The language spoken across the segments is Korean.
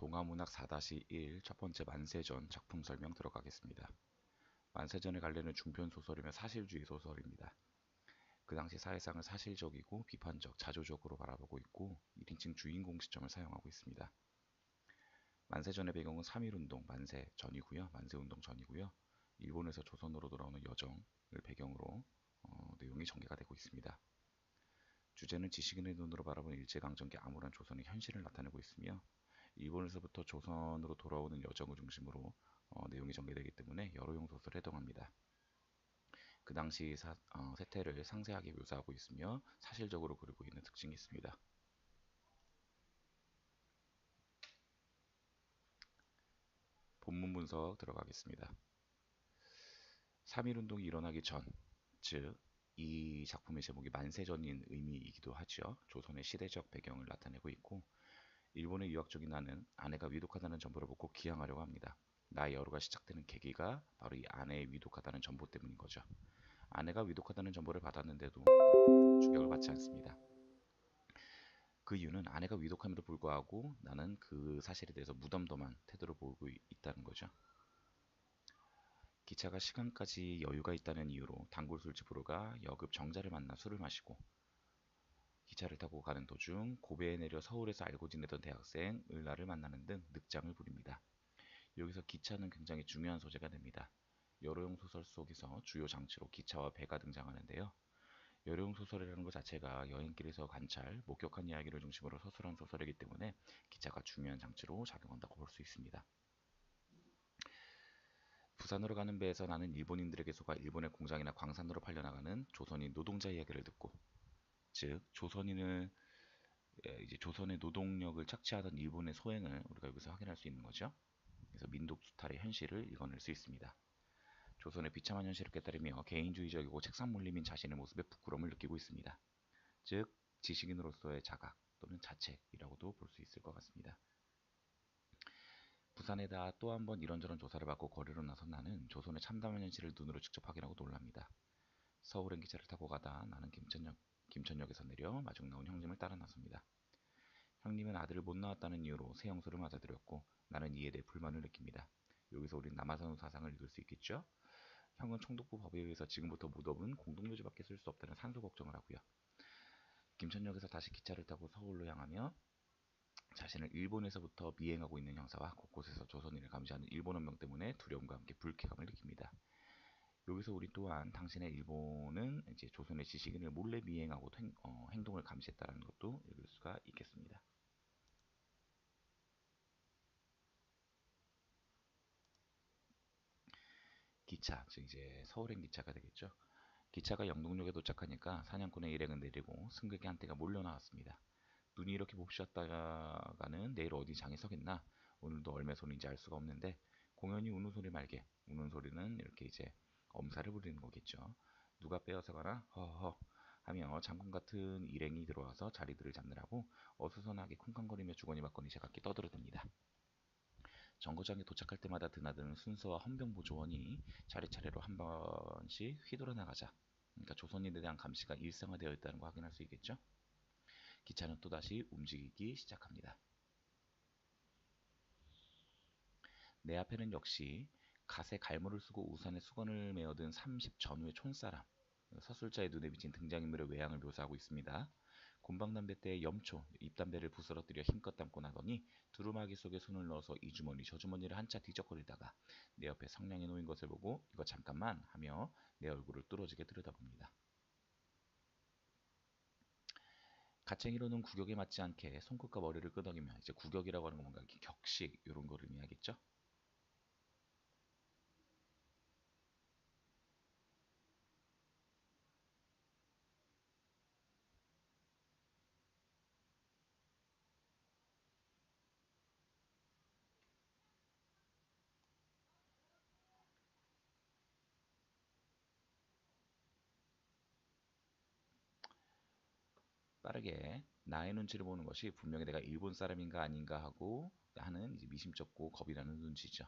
동아문학 4-1 첫 번째 만세전 작품 설명 들어가겠습니다. 만세전에 관련된 중편 소설이며 사실주의 소설입니다. 그 당시 사회상을 사실적이고 비판적, 자조적으로 바라보고 있고 1인칭 주인공 시점을 사용하고 있습니다. 만세전의 배경은 3.1운동 만세 전이고요. 만세운동 전이고요. 일본에서 조선으로 돌아오는 여정을 배경으로 내용이 전개가 되고 있습니다. 주제는 지식인의 눈으로 바라보는 일제강점기 암울한 조선의 현실을 나타내고 있으며 일본에서부터 조선으로 돌아오는 여정을 중심으로 내용이 전개되기 때문에 여러용 소설에 해당합니다. 그 당시 세태를 상세하게 묘사하고 있으며 사실적으로 그리고 있는 특징이 있습니다. 본문 분석 들어가겠습니다. 3.1운동이 일어나기 전, 즉 이 작품의 제목이 만세전인 의미이기도 하죠. 조선의 시대적 배경을 나타내고 있고 일본의 유학적인 나는 아내가 위독하다는 정보를 보고 귀향하려고 합니다. 나의 여로가 시작되는 계기가 바로 이 아내의 위독하다는 정보 때문인 거죠. 아내가 위독하다는 정보를 받았는데도 충격을 받지 않습니다. 그 이유는 아내가 위독함에도 불구하고 나는 그 사실에 대해서 무덤덤한 태도를 보이고 있다는 거죠. 기차가 시간까지 여유가 있다는 이유로 단골 술집으로 가 여급 정자를 만나 술을 마시고 기차를 타고 가는 도중 고베에 내려 서울에서 알고 지내던 대학생 을라를 만나는 등 늑장을 부립니다. 여기서 기차는 굉장히 중요한 소재가 됩니다. 여러용 소설 속에서 주요 장치로 기차와 배가 등장하는데요. 여러용 소설이라는 것 자체가 여행길에서 관찰, 목격한 이야기를 중심으로 서술한 소설이기 때문에 기차가 중요한 장치로 작용한다고 볼 수 있습니다. 부산으로 가는 배에서 나는 일본인들에게 속아 일본의 공장이나 광산으로 팔려나가는 조선인 노동자 이야기를 듣고, 즉 조선인을 이제 조선의 노동력을 착취하던 일본의 소행을 우리가 여기서 확인할 수 있는 거죠. 그래서 민족 수탈의 현실을 읽어낼 수 있습니다. 조선의 비참한 현실을 깨달으며 개인주의적이고 책상물림인 자신의 모습에 부끄러움을 느끼고 있습니다. 즉 지식인으로서의 자각 또는 자책이라고도 볼 수 있을 것 같습니다. 부산에다 또 한 번 이런저런 조사를 받고 거리로 나선 나는 조선의 참담한 현실을 눈으로 직접 확인하고 놀랍니다. 서울행 기차를 타고 가다 나는 김천역에서 내려 마중 나온 형님을 따라 나섭니다. 형님은 아들을 못 낳았다는 이유로 새 형수를 맞아들였고 나는 이에 대해 불만을 느낍니다. 여기서 우린 남아선호 사상을 읽을 수 있겠죠? 형은 총독부 법에 의해서 지금부터 무덤은 공동묘지밖에 쓸 수 없다는 산소 걱정을 하고요. 김천역에서 다시 기차를 타고 서울로 향하며 자신을 일본에서부터 미행하고 있는 형사와 곳곳에서 조선인을 감시하는 일본 헌병 때문에 두려움과 함께 불쾌감을 느낍니다. 여기서 우리 또한 당신의 일본은 이제 조선의 지식인을 몰래 미행하고 행동을 감시했다는 것도 읽을 수가 있겠습니다. 기차, 즉 이제 서울행 기차가 되겠죠. 기차가 영동역에 도착하니까 사냥꾼의 일행은 내리고 승객의 한테가 몰려 나왔습니다. 눈이 이렇게 몹시었다가는 내일 어디 장에 서겠나? 오늘도 얼마 손인지 알 수가 없는데 공연히 우는 소리 말게. 우는 소리는 이렇게 이제 엄살을 부리는 거겠죠. 누가 빼앗아가나? 허허 하며 장군 같은 일행이 들어와서 자리들을 잡느라고 어수선하게 쿵쾅거리며 주거니 받거니 제각기 떠들어댑니다. 정거장에 도착할 때마다 드나드는 순서와 헌병보조원이 차례차례로 한 번씩 휘돌아 나가자. 그러니까 조선인에 대한 감시가 일상화되어 있다는 거 확인할 수 있겠죠. 기차는 또다시 움직이기 시작합니다. 내 앞에는 역시 갓에 갈모를 쓰고 우산에 수건을 메어든 30 전후의 촌사람, 서술자의 눈에 비친 등장인물의 외양을 묘사하고 있습니다. 곰방담배 때에 염초, 잎담배를 부스러뜨려 힘껏 담고 나더니 두루마기 속에 손을 넣어서 이 주머니 저 주머니를 한차 뒤적거리다가 내 옆에 성냥이 놓인 것을 보고 이거 잠깐만 하며 내 얼굴을 뚫어지게 들여다봅니다. 가챙이로는 구격에 맞지 않게 손끝과 머리를 끄덕이며 이제 구격이라고 하는 건 뭔가 격식 이런 걸 의미하겠죠. 빠르게 나의 눈치를 보는 것이 분명히 내가 일본 사람인가 아닌가 하고 하는 이제 미심쩍고 겁이 나는 눈치죠.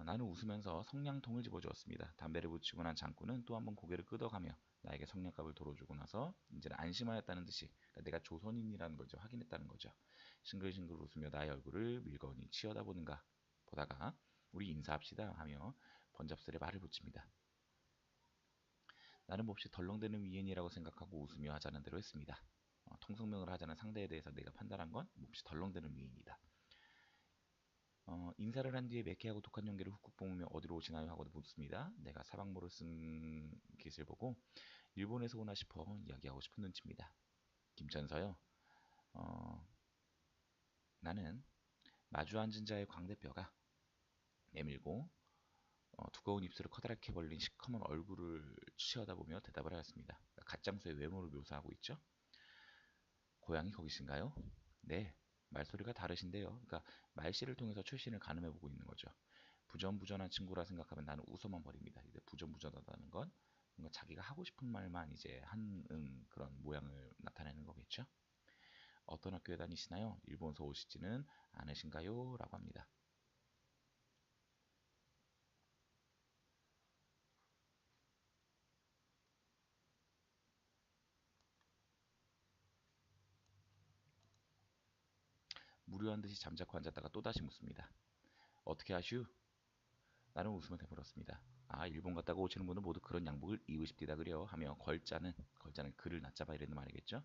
나는 웃으면서 성냥통을 집어주었습니다. 담배를 붙이고 난 장군은 또 한 번 고개를 끄덕하며 나에게 성냥갑을 도로주고 나서 이제는 안심하였다는 듯이, 그러니까 내가 조선인이라는 걸 이제 확인했다는 거죠. 싱글싱글 웃으며 나의 얼굴을 밀거니 치여다보는가 보다가 우리 인사합시다 하며 번잡스레 말을 붙입니다. 나는 몹시 덜렁대는 위인이라고 생각하고 웃으며 하자는 대로 했습니다. 통성명을 하자는 상대에 대해서 내가 판단한 건 몹시 덜렁대는 위인이다. 인사를 한 뒤에 매캐하고 독한 연기를 훅훅 뿜으며 어디로 오시나요? 하고 묻습니다. 내가 사방모를 쓴 깃을 보고 일본에서 오나 싶어 이야기하고 싶은 눈치입니다. 김천서요. 어, 나는 마주 앉은 자의 광대뼈가 내밀고 두꺼운 입술을 커다랗게 벌린 시커먼 얼굴을 치어다보며 대답을 하였습니다. 그러니까 갓장수의 외모를 묘사하고 있죠. 고향이 거기신가요? 네. 말소리가 다르신데요. 그러니까 말씨를 통해서 출신을 가늠해보고 있는 거죠. 부전부전한 친구라 생각하면 나는 웃어만 버립니다. 이제 부전부전하다는 건 뭔가 자기가 하고 싶은 말만 이제 하는 그런 모양을 나타내는 거겠죠. 어떤 학교에 다니시나요? 일본서 오시지는 않으신가요? 라고 합니다. 무료한 듯이 잠자코 앉았다가 또다시 묻습니다. 어떻게 하슈? 나는 웃으며 되물었습니다. 아, 일본 갔다가 오시는 분은 모두 그런 양복을 입으십디다 그려 하며 걸자는 글을 낮잡아 이랬는 말이겠죠.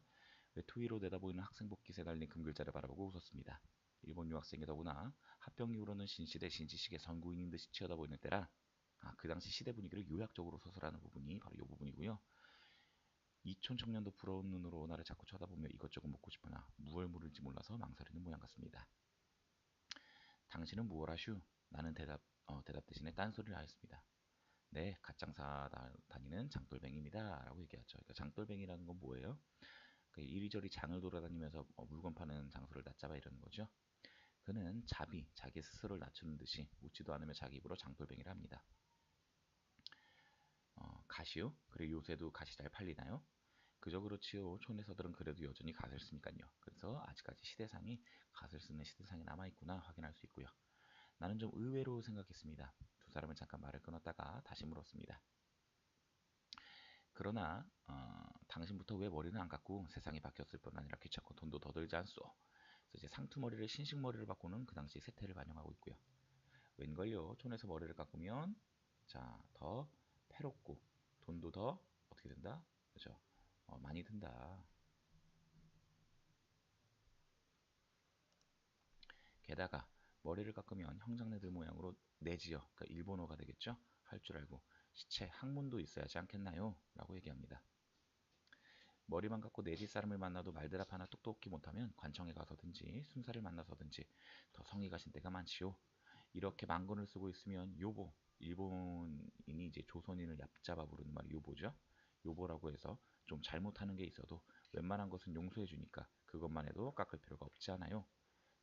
외투 위로 내다보이는 학생복 깃에 달린 금글자를 바라보고 웃었습니다. 일본 유학생이더구나. 합병 이후로는 신시대 신지식의 선구인인 듯이 치어다보이는 때라. 아, 그 당시 시대 분위기를 요약적으로 서술하는 부분이 바로 이 부분이고요. 이촌 청년도 부러운 눈으로 나를 자꾸 쳐다보며 이것저것 묻고 싶으나 무얼 물을지 몰라서 망설이는 모양 같습니다. 당신은 무얼 하슈? 나는 대답 대신에 딴소리를 하였습니다. 네, 갓장사 다니는 장돌뱅입니다. 라고 얘기하죠. 그러니까 장돌뱅이라는 건 뭐예요? 그 이리저리 장을 돌아다니면서 물건 파는 장소를 낮잡아 이러는 거죠. 그는 자기 스스로를 낮추는 듯이 묻지도 않으며 자기 입으로 장돌뱅이를 합니다. 가시요? 그래 요새도 가시 잘 팔리나요? 그저 그렇지요. 촌에서들은 그래도 여전히 갓을 쓰니까요. 그래서 아직까지 시대상이 갓을 쓰는 시대상이 남아있구나 확인할 수 있고요. 나는 좀 의외로 생각했습니다. 두 사람은 잠깐 말을 끊었다가 다시 물었습니다. 그러나 당신부터 왜 머리는 안 감고 세상이 바뀌었을 뿐 아니라 귀찮고 돈도 더 들지 않소. 그래서 이제 상투머리를 신식머리를 바꾸는 그 당시 세태를 반영하고 있고요. 웬걸요? 촌에서 머리를 깎으면 더 패롭고 돈도 더 어떻게 된다? 그죠? 많이 든다. 게다가 머리를 깎으면 형장내들 모양으로 내지어, 그러니까 일본어가 되겠죠? 할 줄 알고 시체 학문도 있어야지 않겠나요? 라고 얘기합니다. 머리만 갖고 내지 사람을 만나도 말대답 하나 똑똑히 못하면 관청에 가서든지 순사를 만나서든지 더 성의 가신 때가 많지요. 이렇게 만건을 쓰고 있으면 요보, 일본인이 이제 조선인을 얕잡아 부르는 말이 요보죠. 요보라고 해서 좀 잘못하는 게 있어도 웬만한 것은 용서해 주니까 그것만 해도 깎을 필요가 없지 않아요.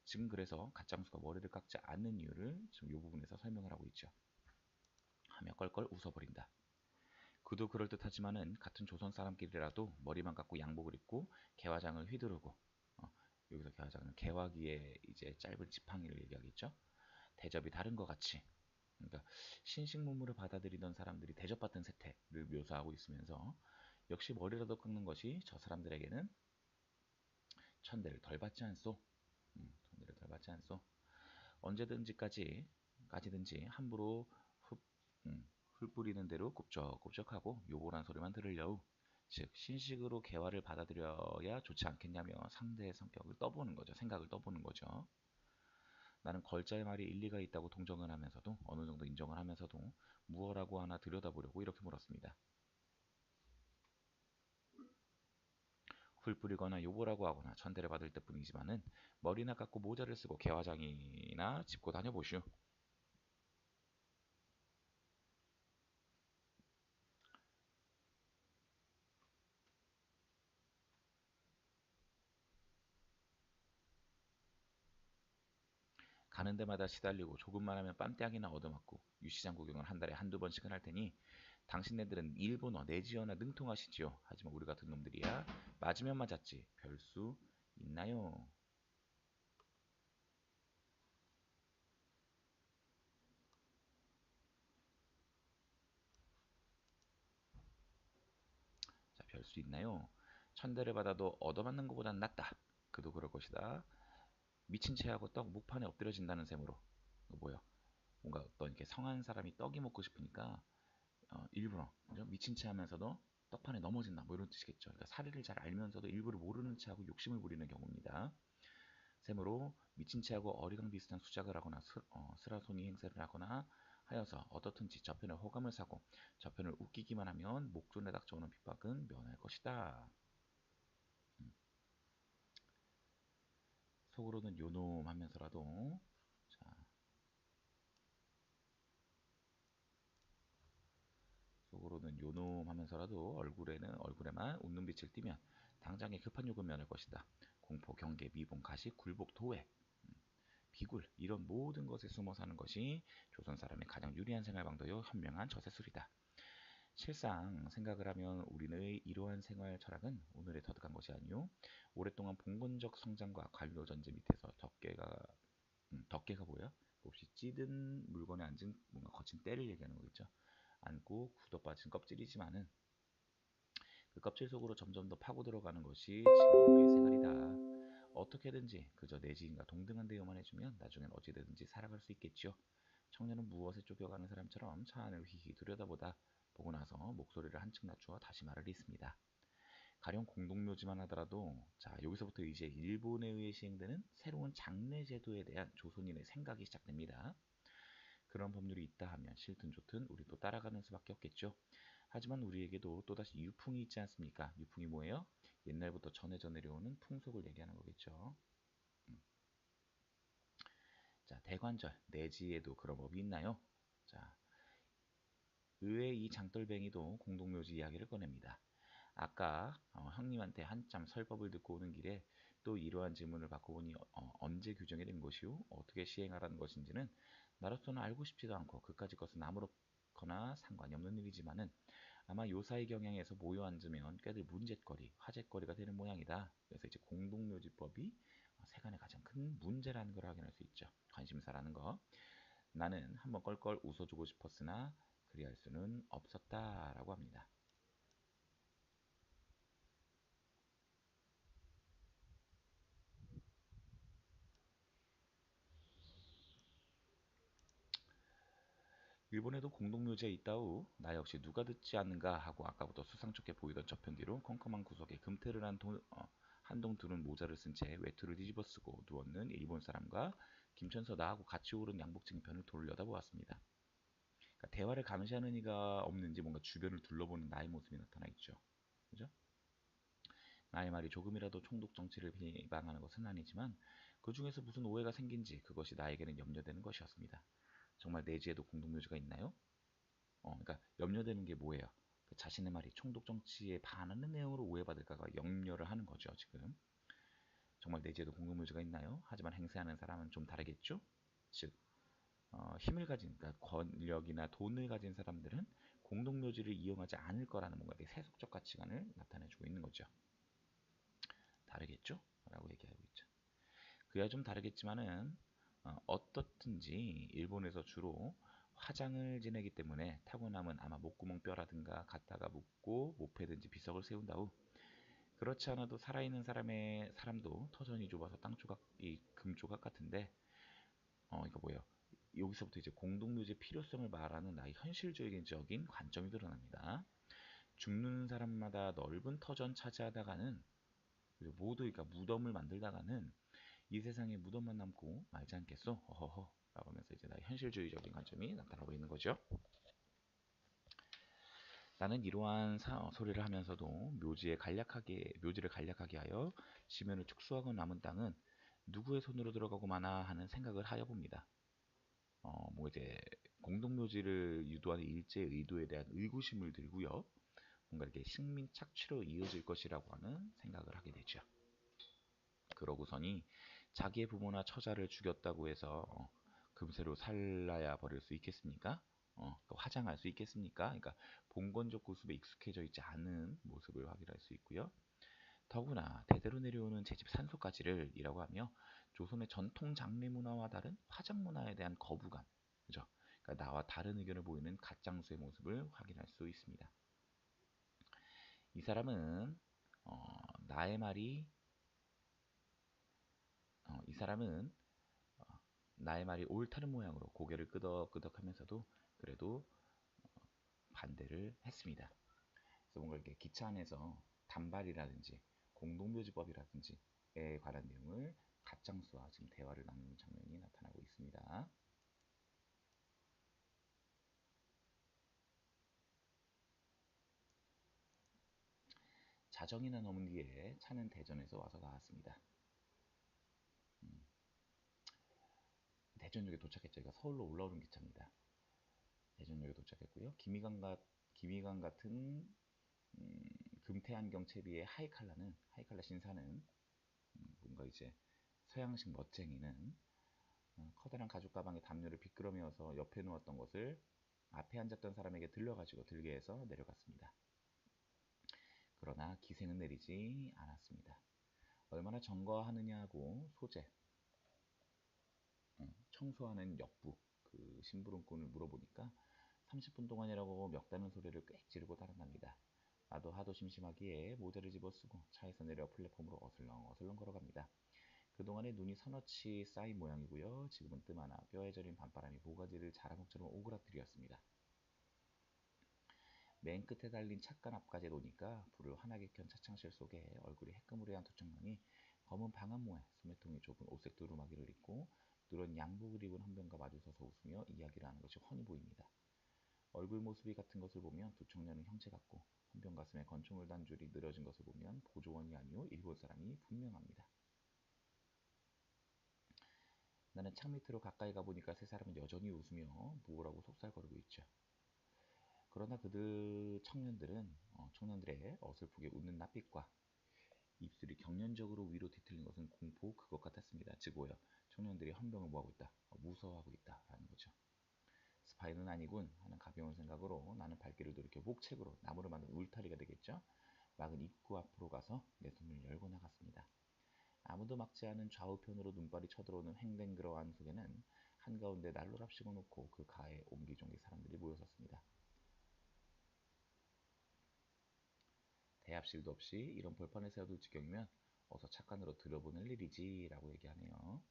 지금 그래서 갓장수가 머리를 깎지 않는 이유를 지금 이 부분에서 설명을 하고 있죠. 하며 껄껄 웃어버린다. 그도 그럴듯하지만은 같은 조선 사람끼리라도 머리만 깎고 양복을 입고 개화장을 휘두르고 여기서 개화장은 개화기에 이제 짧은 지팡이를 얘기하겠죠. 대접이 다른 것 같이 그러니까 신식문물을 받아들이던 사람들이 대접받던 세태를 묘사하고 있으면서 역시 머리라도 깎는 것이 저 사람들에게는 천대를 덜 받지 않소. 천대를 덜 받지 않소. 언제든지까지든지 함부로 흡, 풀 뿌리는 대로 굽적굽적하고 요보란 소리만 들으려우. 즉 신식으로 개화를 받아들여야 좋지 않겠냐며 상대의 성격을 떠보는 거죠. 생각을 떠보는 거죠. 나는 걸자의 말이 일리가 있다고 동정을 하면서도 어느 정도 인정을 하면서도 무엇라고 하나 들여다보려고 이렇게 물었습니다. 훌 뿌리거나 요보라고 하거나 천대를 받을 때뿐이지만은 머리나 깎고 모자를 쓰고 개화장이나 짚고 다녀보시오. 가는 데마다 시달리고 조금만 하면 뺨때기나 얻어맞고 유시장 구경을 한 달에 한두 번씩은 할 테니 당신네들은 일본어 내지어나 능통하시지요. 하지만 우리 같은 놈들이야 맞으면 맞았지 별 수 있나요? 수 있나요? 천대를 받아도 얻어맞는 것보단 낫다. 그도 그럴 것이다. 미친 채하고 떡 목판에 엎드려진다는 셈으로. 이거 뭐야? 뭔가 어떤 이렇게 성한 사람이 떡이 먹고 싶으니까 일부러 그죠? 미친 채 하면서도 떡판에 넘어진다. 뭐 이런 뜻이겠죠. 그러니까 사리를 잘 알면서도 일부러 모르는 채하고 욕심을 부리는 경우입니다. 셈으로 미친 채하고 어리광 비슷한 수작을 하거나 스라소니 행세를 하거나 하여서 어떻든지 저편의 호감을 사고 저편을 웃기기만 하면 목존에 닥쳐오는 핍박은 면할 것이다. 속으로는 요놈하면서라도 자, 속으로는 요놈하면서라도 얼굴에만 웃는 빛을 띠면 당장에 급한 욕은 면할 것이다. 공포, 경계, 미봉, 가식, 굴복, 도회, 비굴 이런 모든 것에 숨어 사는 것이 조선 사람의 가장 유리한 생활 방도요 현명한 저세술이다. 실상 생각을 하면 우리의 이러한 생활 철학은 오늘에 터득한 것이 아니요 오랫동안 봉건적 성장과 관료 전제 밑에서 덮개가 뭐야? 몹시 찌든 물건에 앉은 뭔가 거친 때를 얘기하는 거겠죠. 앉고 굳어 빠진 껍질이지만은 그 껍질 속으로 점점 더 파고 들어가는 것이 지금 우리의 생활이다. 어떻게든지 그저 내 지인과 동등한 대우만 해주면 나중엔 어찌되든지 살아갈 수 있겠죠. 청년은 무엇에 쫓겨가는 사람처럼 차 안을 휘휘 들여다보다 보고 나서 목소리를 한층 낮추어 다시 말을 잇습니다. 가령 공동묘지만 하더라도 자 여기서부터 이제 일본에 의해 시행되는 새로운 장례 제도에 대한 조선인의 생각이 시작됩니다. 그런 법률이 있다 하면 싫든 좋든 우리도 따라가는 수밖에 없겠죠. 하지만 우리에게도 또다시 유풍이 있지 않습니까? 유풍이 뭐예요? 옛날부터 전해져 내려오는 풍속을 얘기하는 거겠죠. 자, 대관절, 내지에도 그런 법이 있나요? 자, 의외의 이 장돌뱅이도 공동묘지 이야기를 꺼냅니다. 아까 형님한테 한참 설법을 듣고 오는 길에 또 이러한 질문을 받고 보니 언제 규정이 된 것이오? 어떻게 시행하라는 것인지는 나로서는 알고 싶지도 않고 그까짓 것은 아무렇거나 상관이 없는 일이지만은 아마 요사이 경향에서 모여 앉으면 꽤들 문제거리, 화제거리가 되는 모양이다. 그래서 이제 공동묘지법이 세간의 가장 큰 문제라는 걸 확인할 수 있죠. 관심사라는 거. 나는 한번 껄껄 웃어주고 싶었으나 그리할 수는 없었다라고 합니다. 일본에도 공동묘지에 있다우 나 역시 누가 듣지 않는가 하고 아까부터 수상쩍게 보이던 저편 뒤로 컴컴한 구석에 금태를 한동 두른 모자를 쓴 채 외투를 뒤집어 쓰고 누웠는 일본 사람과 김천서 나하고 같이 오른 양복쟁이 편을 돌려다보았습니다. 그러니까 대화를 감시하는 이가 없는지 뭔가 주변을 둘러보는 나의 모습이 나타나 있죠. 그죠? 나의 말이 조금이라도 총독 정치를 비방하는 것은 아니지만 그 중에서 무슨 오해가 생긴지 그것이 나에게는 염려되는 것이었습니다. 정말 내지에도 공동묘지가 있나요? 그러니까 염려되는 게 뭐예요? 그 자신의 말이 총독 정치에 반하는 내용으로 오해받을까가 염려를 하는 거죠, 지금. 정말 내지에도 공동묘지가 있나요? 하지만 행세하는 사람은 좀 다르겠죠? 즉, 힘을 가진, 그러니까 권력이나 돈을 가진 사람들은 공동묘지를 이용하지 않을 거라는 뭔가 되게 세속적 가치관을 나타내주고 있는 거죠. 다르겠죠? 라고 얘기하고 있죠. 그야 좀 다르겠지만은 어떻든지 일본에서 주로 화장을 지내기 때문에 타고남은 아마 목구멍 뼈라든가 갖다가 묻고 목패든지 비석을 세운다 후 그렇지 않아도 살아있는 사람도 터전이 좁아서 땅 조각이 금 조각 같은데 이거 뭐예요? 여기서부터 이제 공동묘지의 필요성을 말하는 나의 현실적인 관점이 드러납니다. 죽는 사람마다 넓은 터전 차지하다가는 그리고 모두 그러니까 무덤을 만들다가는 이 세상에 무덤만 남고 말지 않겠소? 허허허 라고 하면서 이제 나의 현실주의적인 관점이 나타나고 있는 거죠. 나는 이러한 소리를 하면서도 묘지를 간략하게 하여 지면을 축소하고 남은 땅은 누구의 손으로 들어가고 마나 하는 생각을 하여 봅니다. 뭐 이제 공동묘지를 유도하는 일제의 의도에 대한 의구심을 들고요. 뭔가 이렇게 식민 착취로 이어질 것이라고 하는 생각을 하게 되죠. 그러고서니 자기의 부모나 처자를 죽였다고 해서 금세로 살라야 버릴 수 있겠습니까? 또 화장할 수 있겠습니까? 그러니까 봉건적 구습에 익숙해져 있지 않은 모습을 확인할 수 있고요. 더구나 대대로 내려오는 제 집 산소까지를 이라고 하며 조선의 전통 장례 문화와 다른 화장 문화에 대한 거부감, 그죠? 그러니까 나와 다른 의견을 보이는 갓장수의 모습을 확인할 수 있습니다. 이 사람은 나의 말이 이 사람은 나의 말이 옳다는 모양으로 고개를 끄덕끄덕하면서도 그래도 반대를 했습니다. 그래서 뭔가 이렇게 기차 안에서 단발이라든지 공동묘지법이라든지에 관한 내용을 가짱수와 지금 대화를 나누는 장면이 나타나고 있습니다. 자정이나 넘은 뒤에 차는 대전에서 와서 나왔습니다. 대전역에 도착했죠. 이거 서울로 올라오는 기차입니다. 대전역에 도착했고요. 기미강 같은 금태안경 채비의 하이칼라 신사는 뭔가 이제 서양식 멋쟁이는 커다란 가죽 가방에 담요를 비끄러미어서 옆에 놓았던 것을 앞에 앉았던 사람에게 들려가지고 들게 해서 내려갔습니다. 그러나 기생은 내리지 않았습니다. 얼마나 점거하느냐고 소재, 청소하는 역부, 그 심부름꾼을 물어보니까 30분 동안이라고 멱다는 소리를 꽥 지르고 달아납니다. 나도 하도 심심하기에 모자를 집어쓰고 차에서 내려 플랫폼으로 어슬렁어슬렁 걸어갑니다. 그동안에 눈이 서너치 쌓인 모양이고요. 지금은 뜸 하나 뼈에 저린 밤바람이 모가지를 자라목처럼 오그라뜨렸습니다. 맨 끝에 달린 차간 앞까지 오니까 불을 환하게 켠 차창실 속에 얼굴이 해끄무레한 두 청년이 검은 방한모에 소매통이 좁은 옷색 두루마기를 입고 누런 양복을 입은 헌병과 마주서서 웃으며 이야기를 하는 것이 훤히 보입니다. 얼굴 모습이 같은 것을 보면 두 청년은 형제 같고 헌병 가슴에 권총을 단 줄이 늘어진 것을 보면 보조원이 아니오 일본 사람이 분명합니다. 나는 창 밑으로 가까이 가보니까 세 사람은 여전히 웃으며 뭐라고 속살거리고 있죠. 그러나 청년들의 어설프게 웃는 낯빛과 입술이 경련적으로 위로 뒤틀린 것은 공포 그것 같았습니다. 즉 오여 청년들이 헌병을 뭐하고 있다? 무서워하고 있다라는 거죠. 스파이는 아니군 하는 가벼운 생각으로 나는 발길을 돌이켜 목책으로 나무로 만든 울타리가 되겠죠. 막은 입구 앞으로 가서 내 손을 열고 나갔습니다. 아무도 막지 않은 좌우편으로 눈발이 쳐들어오는 횡댕그러 안 속에는 한가운데 난로랍시고 놓고 그 가에 옹기종기 사람들이 모여섰습니다. 대합실도 없이 이런 벌판에 세워둘 지경이면 어서 착관으로 들어보낼 일이지 라고 얘기하네요.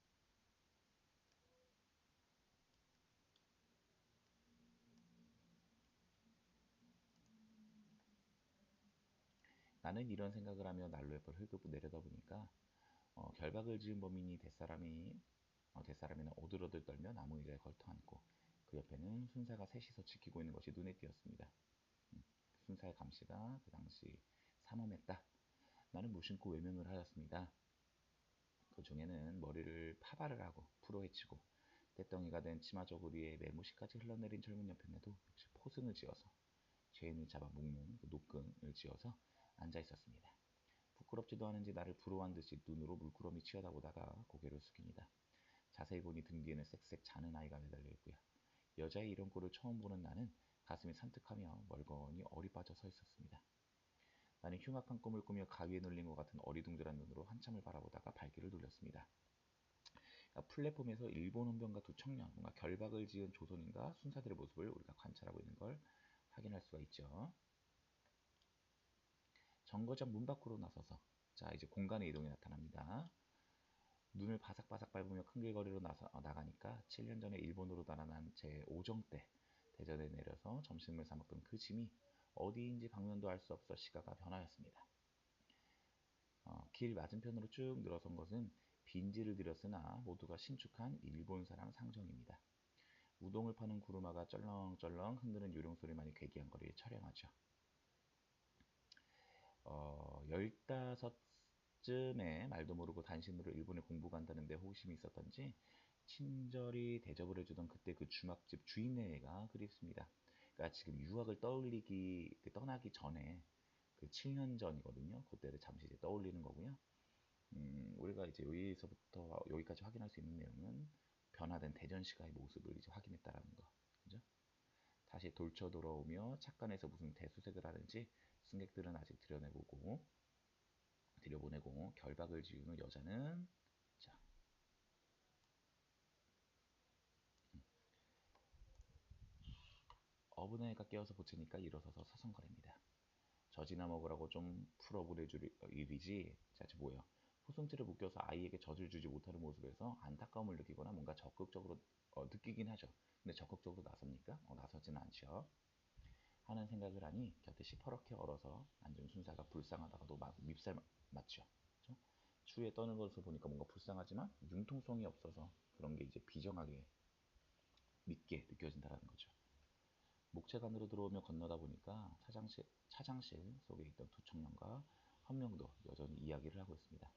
나는 이런 생각을 하며 난로 옆을 흘금 내려다보니까 결박을 지은 범인이 대사람이나 오들오들 떨며 나무 의자에 걸터앉고 그 옆에는 순사가 셋이서 지키고 있는 것이 눈에 띄었습니다. 순사의 감시가 그 당시 삼엄했다. 나는 무심코 외면을 하였습니다. 그 중에는 머리를 파발을 하고 풀어헤치고 떼덩이가 된 치마 저고리에 매무새까지 흘러내린 젊은 여편에도 역시 포승을 지어서 죄인을 잡아 묶는 그 노끈을 지어서 앉아 있었습니다. 부끄럽지도 않은지 나를 부러워한 듯이 눈으로 물끄러미 치어다보다가 고개를 숙입니다. 자세히 보니 등 뒤에는 쌕쌕 자는 아이가 매달려 있고요. 여자의 이런 꼴을 처음 보는 나는 가슴이 산뜻하며 멀거니 얼이 빠져 서 있었습니다. 나는 흉악한 꿈을 꾸며 가위에 눌린 것 같은 어리둥절한 눈으로 한참을 바라보다가 발길을 돌렸습니다. 플랫폼에서 일본 헌병과 두 청년, 뭔가 결박을 지은 조선인과 순사들의 모습을 우리가 관찰하고 있는 걸 확인할 수가 있죠. 정거장 문 밖으로 나서서 자 이제 공간의 이동이 나타납니다. 눈을 바삭바삭 밟으며 큰 길거리로 나가니까 7년 전에 일본으로 달아난 제 오정 때 대전에 내려서 점심을 사 먹던 그 짐이 어디인지 방면도 알 수 없어 시가가 변하였습니다. 길 맞은편으로 쭉 늘어선 것은 빈지를 들였으나 모두가 신축한 일본 사람 상점입니다. 우동을 파는 구루마가 쩔렁쩔렁 흔드는 요령소리만이 괴기한 거리를 촬영하죠. 15쯤에 말도 모르고 단신으로 일본에 공부 간다는데 호기심이 있었던지 친절히 대접을 해주던 그때 그 주막집 주인네가 그립습니다. 그러니까 지금 유학을 떠나기 전에 그 7년 전이거든요. 그때를 잠시 이제 떠올리는 거고요. 우리가 이제 여기서부터 여기까지 확인할 수 있는 내용은 변화된 대전시가의 모습을 이제 확인했다라는 거. 그죠? 다시 돌쳐 돌아오며 착관에서 무슨 대수색을 하는지 승객들은 아직 들여보내고 결박을 지은 후 여자는 자, 어부네가 깨어서 보채니까 일어서서 서성거립니다. 젖이나 먹으라고 좀 풀어보내줄 일이지. 자체 뭐예요? 포승줄을 묶여서 아이에게 젖을 주지 못하는 모습에서 안타까움을 느끼거나 뭔가 적극적으로 느끼긴 하죠. 근데 적극적으로 나섭니까? 나서지는 않죠. 하는 생각을 하니 곁에 시퍼렇게 얼어서 앉은 순사가 불쌍하다가도 밉살 맞죠. 그렇죠? 추위에 떠는 것을 보니까 뭔가 불쌍하지만 융통성이 없어서 그런 게 이제 비정하게 밉게 느껴진다는 거죠. 목체관으로 들어오며 건너다 보니까 차장실 속에 있던 두 청년과 한 명도 여전히 이야기를 하고 있습니다.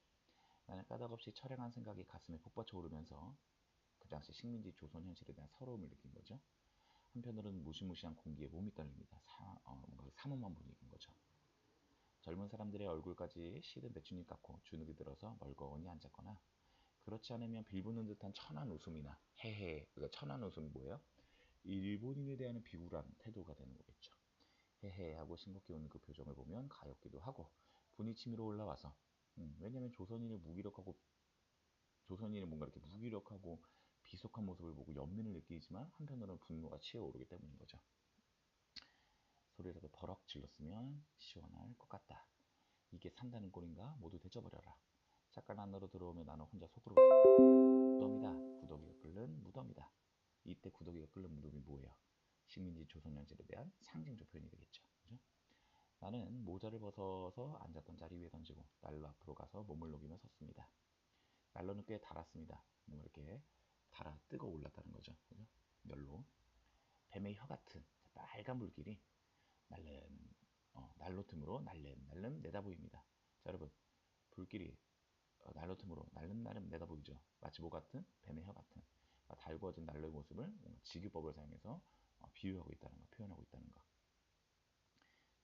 나는 까닭없이 철량한 생각이 가슴에 폭받쳐 오르면서 그 당시 식민지 조선 현실에 대한 서러움을 느낀 거죠. 한편으로는 무시무시한 공기에 몸이 떨립니다. 뭔가 사모만 분위기인 거죠. 젊은 사람들의 얼굴까지 시든 배춧잎 같고 주눅이 들어서 멀거니 앉았거나 그렇지 않으면 빌부는 듯한 천한 웃음이나 헤헤. 그러니까 천한 웃음이 뭐예요? 일본인에 대한 비굴한 태도가 되는 거겠죠. 헤헤 하고 싱겁게 웃는 그 표정을 보면 가엾기도 하고 분이 치밀어 올라와서 왜냐면 조선인의 뭔가 이렇게 무기력하고 비속한 모습을 보고 연민을 느끼지만 한편으로는 분노가 치어오르기 때문인 거죠. 소리라도 버럭 질렀으면 시원할 것 같다. 이게 산다는 꼴인가? 모두 대져버려라. 잠깐 안으로 들어오면 나는 혼자 속으로 무덤이다. 구더기가 끓는 무덤이다. 이때 구더기가 끓는 무덤이 뭐예요? 식민지 조선 현실에 대한 상징적 표현이 되겠죠. 그죠? 나는 모자를 벗어서 앉았던 자리 위에 던지고 난로 앞으로 가서 몸을 녹이며 섰습니다. 난로는 꽤 달았습니다. 뭐 이렇게 달아 뜨거 올랐다는 거죠. 그죠? 열로. 뱀의 혀 같은 빨간 불길이 난로 틈으로 날름 내다 보입니다. 자, 여러분, 불길이 난로 틈으로 날름 내다 보이죠. 마치 뭐 같은? 뱀의 혀 같은 달구어진 난로의 모습을 뭔가 직유법을 사용해서 비유하고 있다는 거, 표현하고 있다는 거.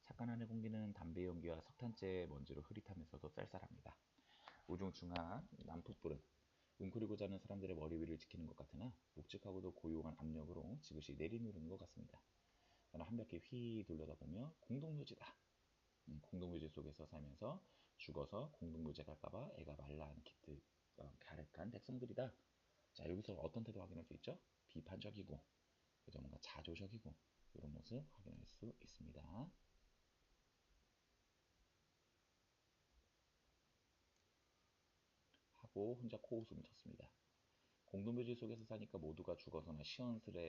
착한 하늘 공기는 담배 연기와 석탄재 먼지로 흐릿하면서도 쌀쌀합니다. 우중충한 남풋불은 웅크리고 자는 사람들의 머리 위를 지키는 것 같으나 묵직하고도 고요한 압력으로 지그시 내리누르는 것 같습니다. 나는 한 바퀴 휘 돌려다보며 공동묘지다. 공동묘지 속에서 살면서 죽어서 공동묘지 갈까봐 애가 말라앉기 가득한 백성들이다. 자, 여기서 어떤 태도 확인할 수 있죠? 비판적이고 그죠? 뭔가 자조적이고 이런 모습 확인할 수 있습니다. 하고 혼자 코웃음을 쳤습니다. 공동묘지 속에서 사니까 모두가 죽어서나 시원스런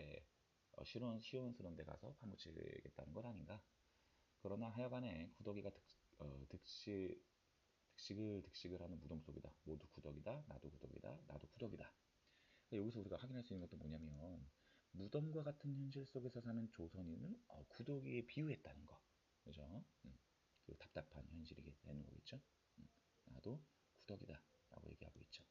데 가서 파묻히겠다는 것 아닌가? 그러나 하여간에 구더기가 득식을 하는 무덤 속이다. 모두 구덕이다. 나도 구덕이다. 나도 구덕이다. 그러니까 여기서 우리가 확인할 수 있는 것도 뭐냐면 무덤과 같은 현실 속에서 사는 조선인을 구덕이에 비유했다는 거. 그죠? 그 답답한 현실이게 되는 거겠죠. 나도 구덕이다. 라고 얘기하고 있죠.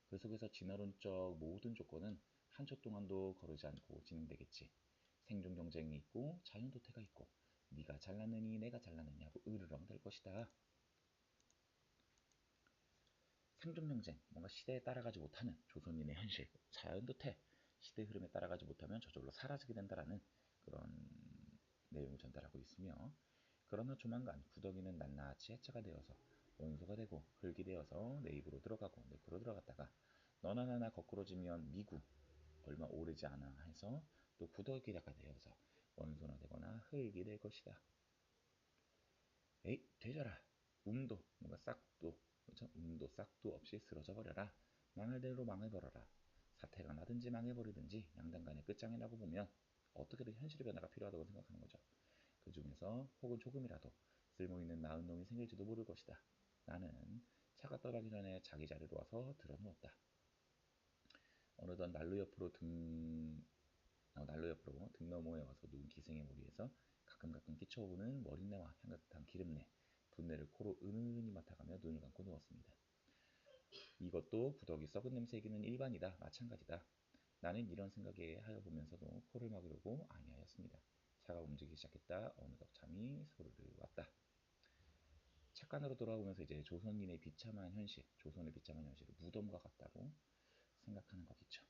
그 속에서 진화론적 모든 조건은 한 초 동안도 거르지 않고 진행되겠지. 생존 경쟁이 있고 자연도태가 있고 네가 잘났느니 내가 잘났느냐고 으르렁 될 것이다. 생존 경쟁, 뭔가 시대에 따라가지 못하는 조선인의 현실, 자연도태, 시대 흐름에 따라가지 못하면 저절로 사라지게 된다라는 그런 내용을 전달하고 있으며 그러나 조만간 구더기는 낱낱이 해체가 되어서 원소가 되고 흙이 되어서 내 입으로 들어가고 내 코로 들어갔다가 너나 나나 거꾸로지면 미구 얼마 오르지 않아 해서 또 구더기가 되어서 원소나 되거나 흙이 될 것이다. 에이 되져라. 뭔가 싹도 그렇죠? 싹도 없이 쓰러져 버려라. 망할 대로 망해버려라. 사태가 나든지 망해버리든지 양단간의 끝장이라고 보면 어떻게든 현실의 변화가 필요하다고 생각하는 거죠. 그 중에서 혹은 조금이라도 쓸모있는 나은 놈이 생길지도 모를 것이다. 나는 차가 떠나기 전에 자기 자리로 와서 드러누웠다. 어느덧 난로 옆으로 등 너머에 와서 누운 기생의 머리에서 가끔 끼쳐오는 머린내와 향긋한 기름내, 분내를 코로 은은히 맡아가며 눈을 감고 누웠습니다. 이것도 구더기 썩은 냄새이기는 일반이다. 마찬가지다. 나는 이런 생각에 하여 보면서도 코를 막으려고 아니하였습니다. 차가 움직이기 시작했다. 어느덧 잠이 소리를 왔다. 착관으로 돌아오면서 이제 조선의 비참한 현실을 무덤과 같다고 생각하는 거겠죠.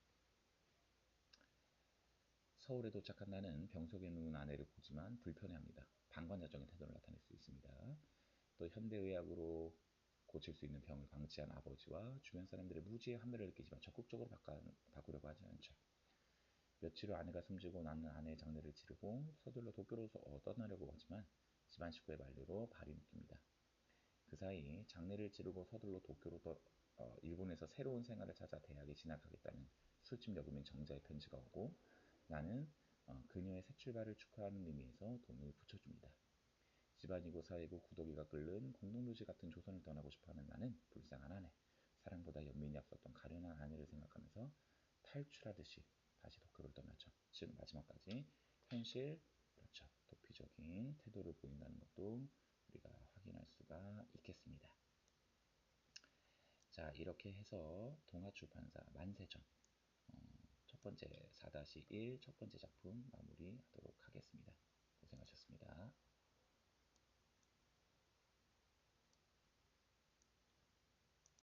서울에 도착한 나는 병 속에 누운 아내를 보지만 불편해합니다. 방관자적인 태도를 나타낼 수 있습니다. 또 현대의학으로 고칠 수 있는 병을 방치한 아버지와 주변 사람들의 무지의 환멸을 느끼지만 적극적으로 바꾸려고 하지 않죠. 며칠 후 아내가 숨지고 나는 아내의 장례를 치르고 서둘러 도쿄로 떠나려고 하지만 집안 식구의 만류로 발이 묶입니다. 그 사이 장례를 치르고 서둘러 도쿄로 일본에서 새로운 생활을 찾아 대학에 진학하겠다는 술집 여금인 정자의 편지가 오고 나는 그녀의 새 출발을 축하하는 의미에서 돈을 붙여줍니다. 집안이고 사이고 구더기가 끓는 공동묘지 같은 조선을 떠나고 싶어하는 나는 불쌍한 아내, 사랑보다 연민이 앞섰던 가련한 아내를 생각하면서 탈출하듯이 다시 도쿄를 떠나죠. 즉 마지막까지 현실, 그렇죠. 도피적인 태도를 보인다는 것도 우리가 확인할 수가 있겠습니다. 자, 이렇게 해서 동아출판사 만세전 첫 번째 4-1 첫 번째 작품 마무리하도록 하겠습니다. 고생하셨습니다.